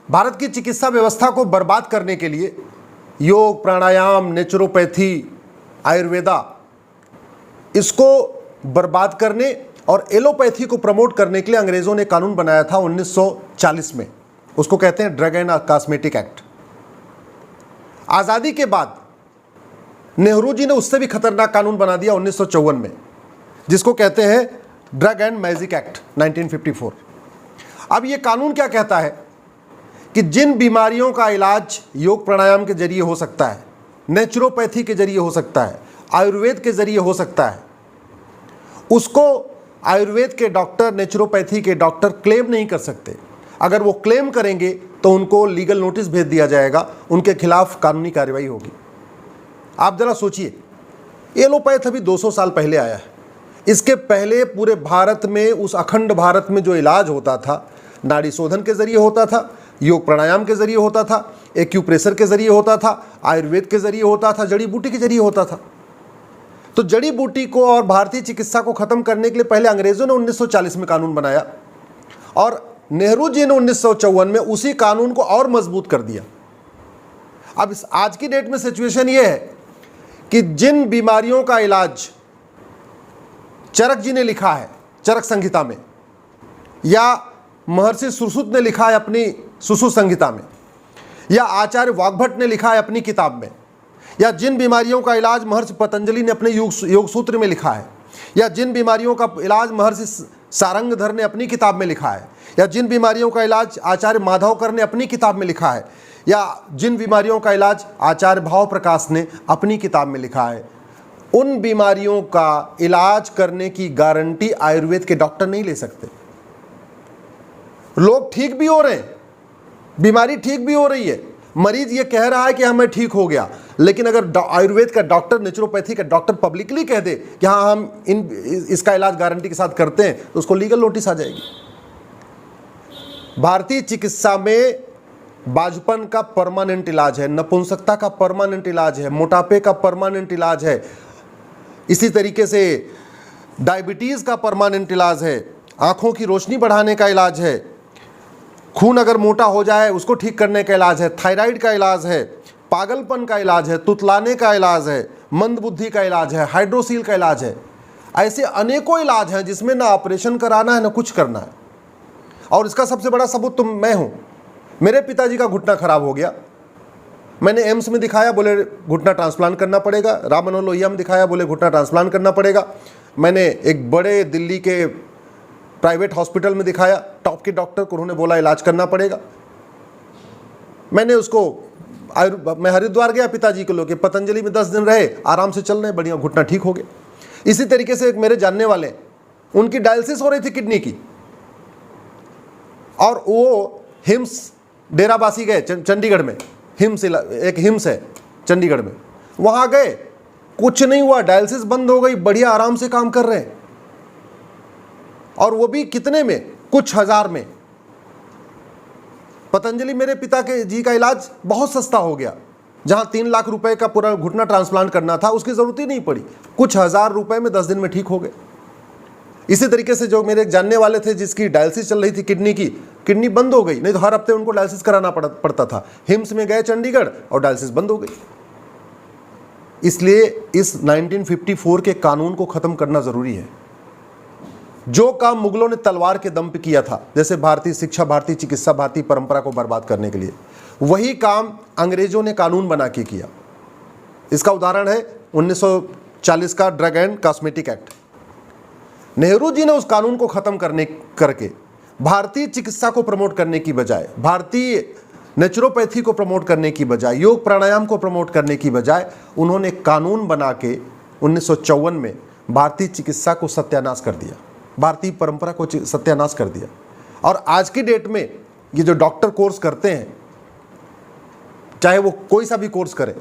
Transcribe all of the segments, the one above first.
भारत की चिकित्सा व्यवस्था को बर्बाद करने के लिए योग, प्राणायाम, नेचुरोपैथी, आयुर्वेदा, इसको बर्बाद करने और एलोपैथी को प्रमोट करने के लिए अंग्रेज़ों ने कानून बनाया था 1940 में। उसको कहते हैं ड्रग एंड कॉस्मेटिक एक्ट। आज़ादी के बाद नेहरू जी ने उससे भी खतरनाक कानून बना दिया 1954 में, जिसको कहते हैं ड्रग एंड मैजिक एक्ट 1954। अब ये कानून क्या कहता है कि जिन बीमारियों का इलाज योग प्राणायाम के जरिए हो सकता है, नेचुरोपैथी के जरिए हो सकता है, आयुर्वेद के जरिए हो सकता है, उसको आयुर्वेद के डॉक्टर, नेचुरोपैथी के डॉक्टर क्लेम नहीं कर सकते। अगर वो क्लेम करेंगे तो उनको लीगल नोटिस भेज दिया जाएगा, उनके खिलाफ कानूनी कार्रवाई होगी। आप जरा सोचिए, एलोपैथ अभी 200 साल पहले आया है। इसके पहले पूरे भारत में, उस अखंड भारत में जो इलाज होता था, नाड़ी शोधन के जरिए होता था, योग प्राणायाम के जरिए होता था, एक्यूप्रेशर के जरिए होता था, आयुर्वेद के जरिए होता था, जड़ी बूटी के जरिए होता था। तो जड़ी बूटी को और भारतीय चिकित्सा को खत्म करने के लिए पहले अंग्रेजों ने 1940 में कानून बनाया और नेहरू जी ने 1954 में उसी कानून को और मजबूत कर दिया। अब इस आज की डेट में सिचुएशन ये है कि जिन बीमारियों का इलाज चरक जी ने लिखा है चरक संहिता में, या महर्षि सुश्रुत ने लिखा है अपनी सुश्रुत संहिता में, या आचार्य वाग्भट ने लिखा है अपनी किताब में, या जिन बीमारियों का इलाज महर्षि पतंजलि ने अपने योग सूत्र में लिखा है, या जिन बीमारियों का इलाज महर्षि सारंगधर ने अपनी किताब में लिखा है, या जिन बीमारियों का इलाज आचार्य माधवकर ने अपनी किताब में लिखा है, या जिन बीमारियों का इलाज आचार्य भाव प्रकाश ने अपनी किताब में लिखा है, उन बीमारियों का इलाज करने की गारंटी आयुर्वेद के डॉक्टर नहीं ले सकते। लोग ठीक भी हो रहे हैं, बीमारी ठीक भी हो रही है, मरीज ये कह रहा है कि हाँ मैं ठीक हो गया, लेकिन अगर आयुर्वेद का डॉक्टर, नेचुरोपैथी का डॉक्टर पब्लिकली कह दे कि हाँ हम इसका इलाज गारंटी के साथ करते हैं, तो उसको लीगल नोटिस आ जाएगी। भारतीय चिकित्सा में बाजपन का परमानेंट इलाज है, नपुंसकता का परमानेंट इलाज है, मोटापे का परमानेंट इलाज है, इसी तरीके से डायबिटीज का परमानेंट इलाज है, आंखों की रोशनी बढ़ाने का इलाज है, खून अगर मोटा हो जाए उसको ठीक करने का इलाज है, थायराइड का इलाज है, पागलपन का इलाज है, तुतलाने का इलाज है, मंदबुद्धि का इलाज है, हाइड्रोसील का इलाज है। ऐसे अनेकों इलाज हैं जिसमें ना ऑपरेशन कराना है ना कुछ करना है। और इसका सबसे बड़ा सबूत तो मैं हूँ। मेरे पिताजी का घुटना खराब हो गया, मैंने एम्स में दिखाया, बोले घुटना ट्रांसप्लांट करना पड़ेगा। राम मनोहर लोहिया में दिखाया, बोले घुटना ट्रांसप्लांट करना पड़ेगा। मैंने एक बड़े दिल्ली के प्राइवेट हॉस्पिटल में दिखाया, टॉप के डॉक्टर को, उन्होंने बोला इलाज करना पड़ेगा। मैंने उसको मैं हरिद्वार गया पिताजी को लेके, पतंजलि में 10 दिन रहे, आराम से चल रहे, बढ़िया, घुटना ठीक हो गया। इसी तरीके से एक मेरे जानने वाले, उनकी डायलिसिस हो रही थी किडनी की, और वो हिम्स डेराबासी गए चंडीगढ़ में, एक हिम्स है चंडीगढ़ में, वहाँ गए, कुछ नहीं हुआ, डायलिसिस बंद हो गई, बढ़िया आराम से काम कर रहे हैं। और वो भी कितने में? कुछ हजार में। पतंजलि मेरे पिता के जी का इलाज बहुत सस्ता हो गया, जहां 3 लाख रुपए का पूरा घुटना ट्रांसप्लांट करना था उसकी जरूरत ही नहीं पड़ी, कुछ हजार रुपए में 10 दिन में ठीक हो गए। इसी तरीके से जो मेरे जानने वाले थे जिसकी डायलिसिस चल रही थी किडनी की, किडनी बंद हो गई, नहीं तो हर हफ्ते उनको डायलिसिस कराना पड़ता था। हिम्स में गए चंडीगढ़ और डायलिसिस बंद हो गई। इसलिए इस 1954 के कानून को खत्म करना जरूरी है। जो काम मुगलों ने तलवार के दम पे किया था, जैसे भारतीय शिक्षा, भारतीय चिकित्सा, भारतीय परंपरा को बर्बाद करने के लिए, वही काम अंग्रेजों ने कानून बना के किया। इसका उदाहरण है 1940 का drug and cosmetic act. Nehru ji ने उस कानून को खत्म करके भारतीय चिकित्सा को प्रमोट करने की बजाय, भारतीय नेचुरोपैथी को प्रमोट करने की बजाय, योग प्राणायाम को प्रमोट करने की बजाय, उन्होंने कानून बना के 1954 में भारतीय चिकित्सा को सत्यानाश कर दिया, भारतीय परंपरा को सत्यानाश कर दिया। और आज की डेट में ये जो डॉक्टर कोर्स करते हैं, चाहे वो कोई सा भी कोर्स करें,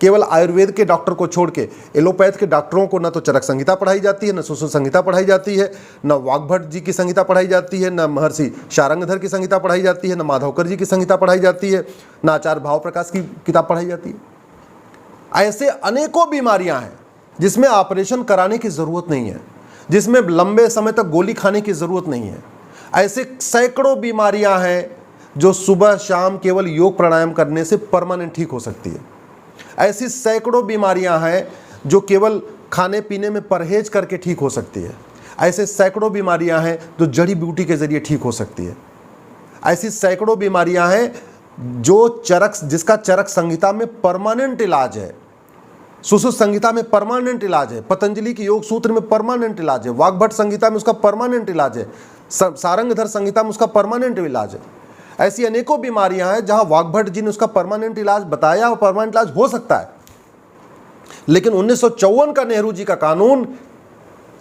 केवल आयुर्वेद के डॉक्टर को छोड़ के एलोपैथ के डॉक्टरों को न तो चरक संहिता पढ़ाई जाती है, न सुश्रुत संहिता पढ़ाई जाती है, न वाग्भट जी की संहिता पढ़ाई जाती है, न महर्षि शारंगधर की संहिता पढ़ाई जाती है, न माधवकर जी की संहिता पढ़ाई जाती है, न आचार्य भाव प्रकाश की किताब पढ़ाई जाती है। ऐसे अनेकों बीमारियां हैं जिसमें ऑपरेशन कराने की ज़रूरत नहीं है, जिसमें लंबे समय तक गोली खाने की ज़रूरत नहीं है। ऐसे सैकड़ों बीमारियां हैं जो सुबह शाम केवल योग प्राणायाम करने से परमानेंट ठीक हो सकती है। ऐसी सैकड़ों बीमारियां हैं जो केवल खाने पीने में परहेज करके ठीक हो सकती है। ऐसे सैकड़ों बीमारियां हैं जो जड़ी बूटी के जरिए ठीक हो सकती है। ऐसी सैकड़ों बीमारियां हैं जिसका चरक संहिता में परमानेंट इलाज है, सुश्रुत संहिता में परमानेंट इलाज है, पतंजलि की योग सूत्र में परमानेंट इलाज है, वाग्भट संहिता में उसका परमानेंट इलाज है, सारंगधर संहिता में उसका परमानेंट इलाज है। ऐसी अनेकों बीमारियां हैं जहां वाग्भट जी ने उसका परमानेंट इलाज बताया और परमानेंट इलाज हो सकता है। लेकिन 1954 का नेहरू जी का कानून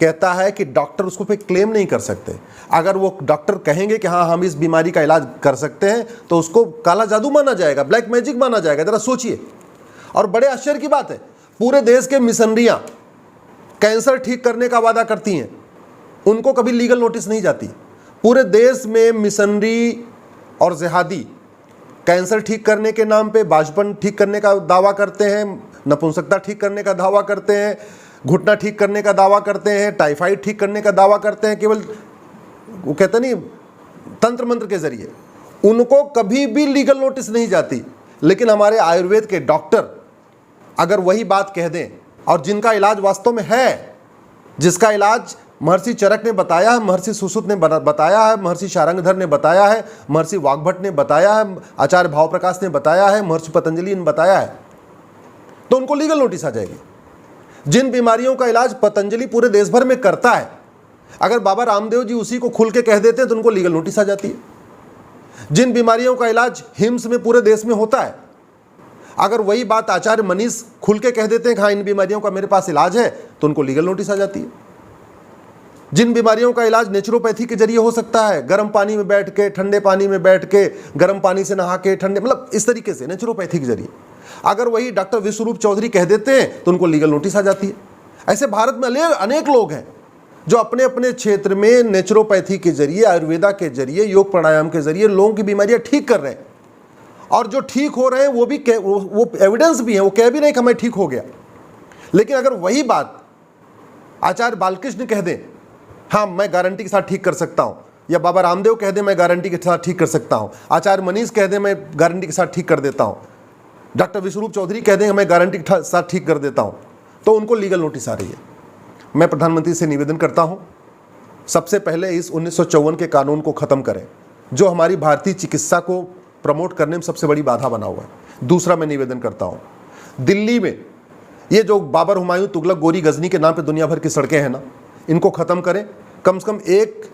कहता है कि डॉक्टर उसको पे क्लेम नहीं कर सकते। अगर वो डॉक्टर कहेंगे कि हाँ हम इस बीमारी का इलाज कर सकते हैं तो उसको काला जादू माना जाएगा, ब्लैक मैजिक माना जाएगा। जरा सोचिए। और बड़े आश्चर्य की बात है, पूरे देश के मिशनरियां कैंसर ठीक करने का वादा करती हैं, उनको कभी लीगल नोटिस नहीं जाती। पूरे देश में मिशनरी और जिहादी कैंसर ठीक करने के नाम पे बाजपन ठीक करने का दावा करते हैं, नपुंसकता ठीक करने का दावा करते हैं, घुटना ठीक करने का दावा करते हैं, टाइफाइड ठीक करने का दावा करते हैं, केवल वो कहते नहीं तंत्र मंत्र के जरिए। उनको कभी भी लीगल नोटिस नहीं जाती। लेकिन हमारे आयुर्वेद के डॉक्टर अगर वही बात कह दें, और जिनका इलाज वास्तव में है, जिसका इलाज महर्षि चरक ने बताया है, महर्षि सुश्रुत ने बताया है, महर्षि शारंगधर ने बताया है, महर्षि वाग्भट ने बताया है, आचार्य भावप्रकाश ने बताया है, महर्षि पतंजलि ने बताया है, तो उनको लीगल नोटिस आ जाएगी। जिन बीमारियों का इलाज पतंजलि पूरे देश भर में करता है, अगर बाबा रामदेव जी उसी को खुल के कह देते हैं तो उनको लीगल नोटिस आ जाती है। जिन बीमारियों का इलाज हिम्स में पूरे देश में होता है, अगर वही बात आचार्य मनीष खुल के कह देते हैं कि हाँ इन बीमारियों का मेरे पास इलाज है, तो उनको लीगल नोटिस आ जाती है। जिन बीमारियों का इलाज नेचुरोपैथी के जरिए हो सकता है, गर्म पानी में बैठ के, ठंडे पानी में बैठ के, गर्म पानी से नहा के, ठंडे, मतलब इस तरीके से नेचुरोपैथी के जरिए, अगर वही डॉक्टर विश्वरूप चौधरी कह देते हैं तो उनको लीगल नोटिस आ जाती है। ऐसे भारत में अनेक लोग हैं जो अपने अपने क्षेत्र में नेचुरोपैथी के जरिए, आयुर्वेदा के जरिए, योग प्राणायाम के जरिए लोगों की बीमारियां ठीक कर रहे हैं। और जो ठीक हो रहे हैं वो एविडेंस भी है, वो कह भी नहीं कि मैं ठीक हो गया। लेकिन अगर वही बात आचार्य बालकृष्ण कह दें, हाँ मैं गारंटी के साथ ठीक कर सकता हूं, या बाबा रामदेव कह दें मैं गारंटी के साथ ठीक कर सकता हूं, आचार्य मनीष कह दें मैं गारंटी के साथ ठीक कर देता हूं, डॉक्टर विश्वरूप चौधरी कह दें मैं गारंटी के साथ ठीक कर देता हूं, तो उनको लीगल नोटिस आ रही है। मैं प्रधानमंत्री से निवेदन करता हूं, सबसे पहले इस 1954 के कानून को ख़त्म करें जो हमारी भारतीय चिकित्सा को प्रमोट करने में सबसे बड़ी बाधा बना हुआ है। दूसरा मैं निवेदन करता हूं, दिल्ली में ये जो बाबर, हुमायूं, तुगलक, गोरी, गजनी के नाम पे दुनिया भर की सड़कें हैं ना, इनको ख़त्म करें। कम से कम एक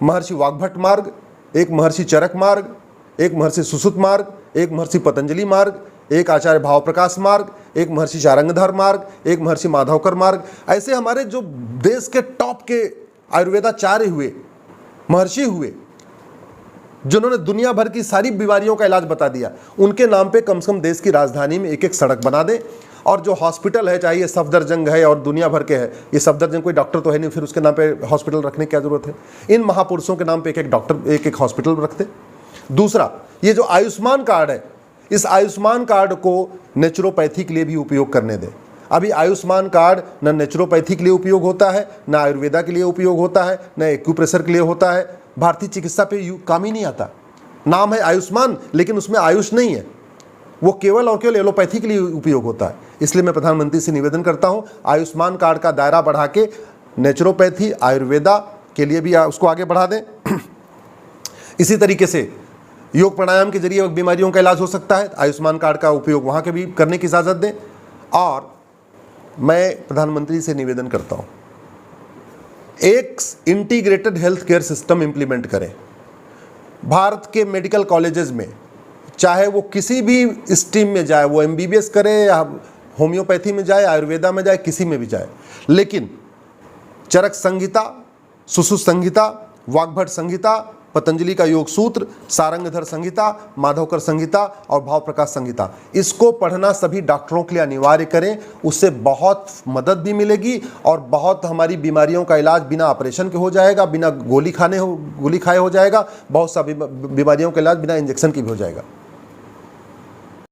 महर्षि वाग्भट मार्ग, एक महर्षि चरक मार्ग, एक महर्षि सुश्रुत मार्ग, एक महर्षि पतंजलि मार्ग, एक आचार्य भावप्रकाश मार्ग, एक महर्षि शारंगधर मार्ग, एक महर्षि माधवकर मार्ग। ऐसे हमारे जो देश के टॉप के आयुर्वेदाचार्य हुए, महर्षि हुए, जिन्होंने दुनिया भर की सारी बीमारियों का इलाज बता दिया, उनके नाम पे कम से कम देश की राजधानी में एक एक सड़क बना दें। और जो हॉस्पिटल है, चाहे ये सफदरजंग है और दुनिया भर के है, ये सफदरजंग कोई डॉक्टर तो है नहीं, फिर उसके नाम पे हॉस्पिटल रखने की क्या जरूरत है। इन महापुरुषों के नाम पे एक एक डॉक्टर, एक एक हॉस्पिटल रखते। दूसरा, ये जो आयुष्मान कार्ड है, इस आयुष्मान कार्ड को नेचुरोपैथी के लिए भी उपयोग करने दें। अभी आयुष्मान कार्ड न नेचुरोपैथी के लिए उपयोग होता है, न आयुर्वेदा के लिए उपयोग होता है, न एक्यूप्रेशर के लिए होता है। भारतीय चिकित्सा पे काम ही नहीं आता। नाम है आयुष्मान, लेकिन उसमें आयुष नहीं है, वो केवल और केवल एलोपैथी के लिए उपयोग होता है। इसलिए मैं प्रधानमंत्री से निवेदन करता हूं, आयुष्मान कार्ड का दायरा बढ़ा के नेचुरोपैथी, आयुर्वेदा के लिए भी उसको आगे बढ़ा दें। इसी तरीके से योग प्राणायाम के जरिए बीमारियों का इलाज हो सकता है, आयुष्मान कार्ड का उपयोग वहाँ के भी करने की इजाज़त दें। और मैं प्रधानमंत्री से निवेदन करता हूँ, एक integrated health care system implement करें। भारत के मेडिकल कॉलेजेस में, चाहे वो किसी भी स्ट्रीम में जाए, वो MBBS करे या होम्योपैथी में जाए, आयुर्वेदा में जाए, किसी में भी जाए, लेकिन चरक संहिता, सुश्रुत संहिता, वाग्भट संहिता, पतंजलि का योग सूत्र, सारंगधर संहिता, माधवकर संहिता और भावप्रकाश संहिता, इसको पढ़ना सभी डॉक्टरों के लिए अनिवार्य करें। उससे बहुत मदद भी मिलेगी और बहुत हमारी बीमारियों का इलाज बिना ऑपरेशन के हो जाएगा, बिना गोली खाए हो जाएगा, बहुत सा बीमारियों का इलाज बिना इंजेक्शन के भी हो जाएगा।